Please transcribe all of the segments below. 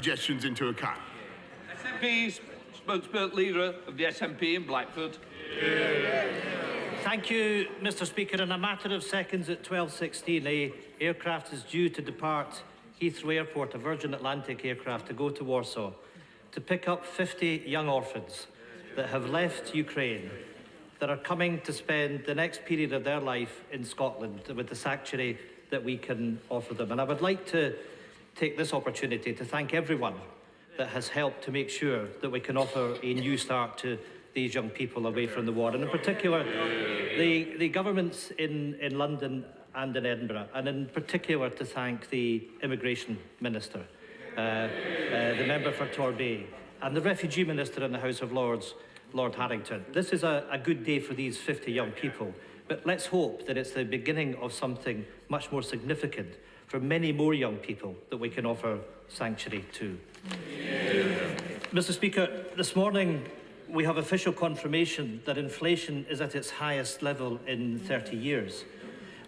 suggestions into account. SNP spokesperson leader of the SNP in Blackford. Thank you, Mr. Speaker. In a matter of seconds at 12:16, an aircraft is due to depart Heathrow Airport, a Virgin Atlantic aircraft, to go to Warsaw to pick up 50 young orphans that have left Ukraine, that are coming to spend the next period of their life in Scotland with the sanctuary that we can offer them. And I would like to take this opportunity to thank everyone that has helped to make sure that we can offer a new start to these young people away from the war, and in particular the governments in London and in Edinburgh, and in particular to thank the Immigration Minister, the member for Torbay, and the Refugee Minister in the House of Lords, Lord Harrington. This is a good day for these 50 young people, but let's hope that it's the beginning of something much more significant for many more young people that we can offer sanctuary to. Mr. Speaker, this morning we have official confirmation that inflation is at its highest level in 30 years.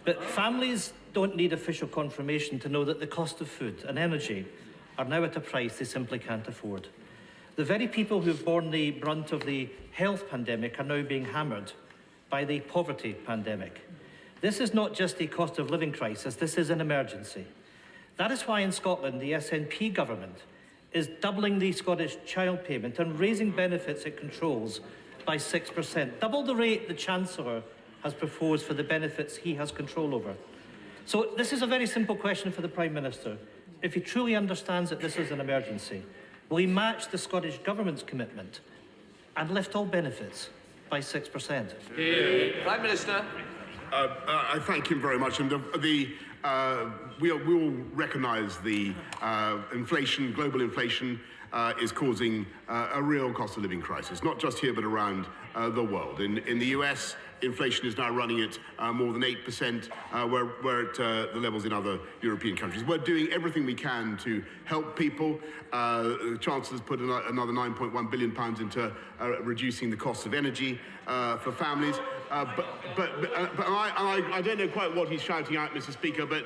But families don't need official confirmation to know that the cost of food and energy are now at a price they simply can't afford. The very people who've borne the brunt of the health pandemic are now being hammered by the poverty pandemic. This is not just a cost of living crisis, this is an emergency. That is why in Scotland the SNP government is doubling the Scottish child payment and raising benefits it controls by 6%, double the rate the Chancellor has proposed for the benefits he has control over. So this is a very simple question for the Prime Minister. If he truly understands that this is an emergency, will he match the Scottish Government's commitment and lift all benefits by 6%? Prime Minister. I thank him very much, and we all recognise the inflation, global inflation, is causing a real cost of living crisis, not just here but around the world. In the US, inflation is now running at more than 8%, where at the levels in other European countries. We're doing everything we can to help people. The Chancellor's put another £9.1 billion into reducing the cost of energy for families. But I don't know quite what he's shouting out, Mr. Speaker, but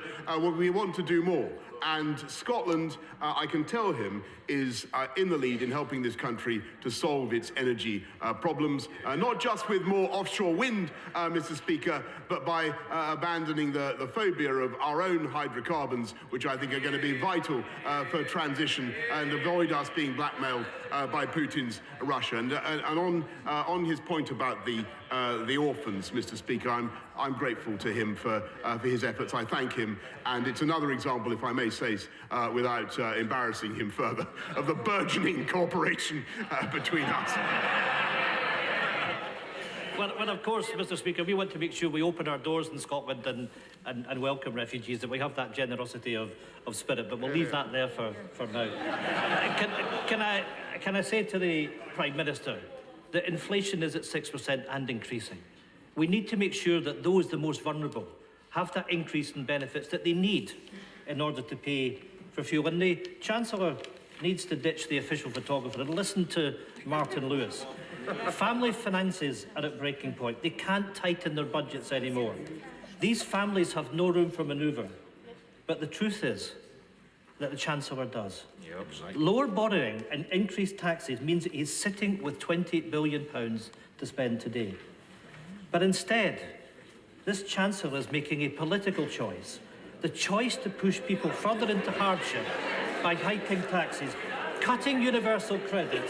we want to do more. And Scotland, I can tell him, is in the lead in helping this country to solve its energy problems, not just with more offshore wind, Mr. Speaker, but by abandoning the phobia of our own hydrocarbons, which I think are going to be vital for transition and avoid us being blackmailed by Putin's Russia. And on his point about the orphans, Mr. Speaker, I'm grateful to him for his efforts. I thank him, and it's another example, if I may say, without embarrassing him further, of the burgeoning cooperation between us. Well, of course, Mr. Speaker, we want to make sure we open our doors in Scotland and welcome refugees, that we have that generosity of spirit, but we'll leave that there for now. Can I say to the Prime Minister that inflation is at 6% and increasing? We need to make sure that those the most vulnerable have that increase in benefits that they need in order to pay for fuel. And the Chancellor needs to ditch the official photographer and listen to Martin Lewis. Family finances are at breaking point. They can't tighten their budgets anymore. These families have no room for manoeuvre. But the truth is that the Chancellor does. Yep, exactly. Lower borrowing and increased taxes means that he's sitting with £28 billion to spend today. But instead, this Chancellor is making a political choice, the choice to push people further into hardship by hiking taxes, cutting universal credit,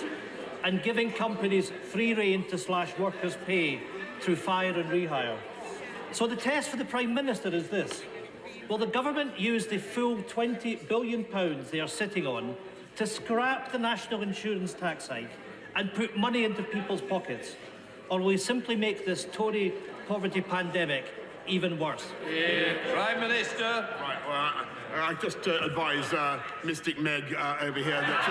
and giving companies free rein to slash workers' pay through fire and rehire. So the test for the Prime Minister is this. Will the government use the full £20 billion they are sitting on to scrap the national insurance tax hike and put money into people's pockets? Or will we simply make this Tory poverty pandemic even worse? Prime Minister. Right, well, I just advise Mystic Meg over here that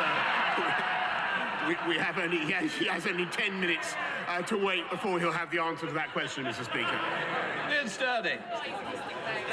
he has only 10 minutes to wait before he'll have the answer to that question, Mr. Speaker. Ian Sturdy.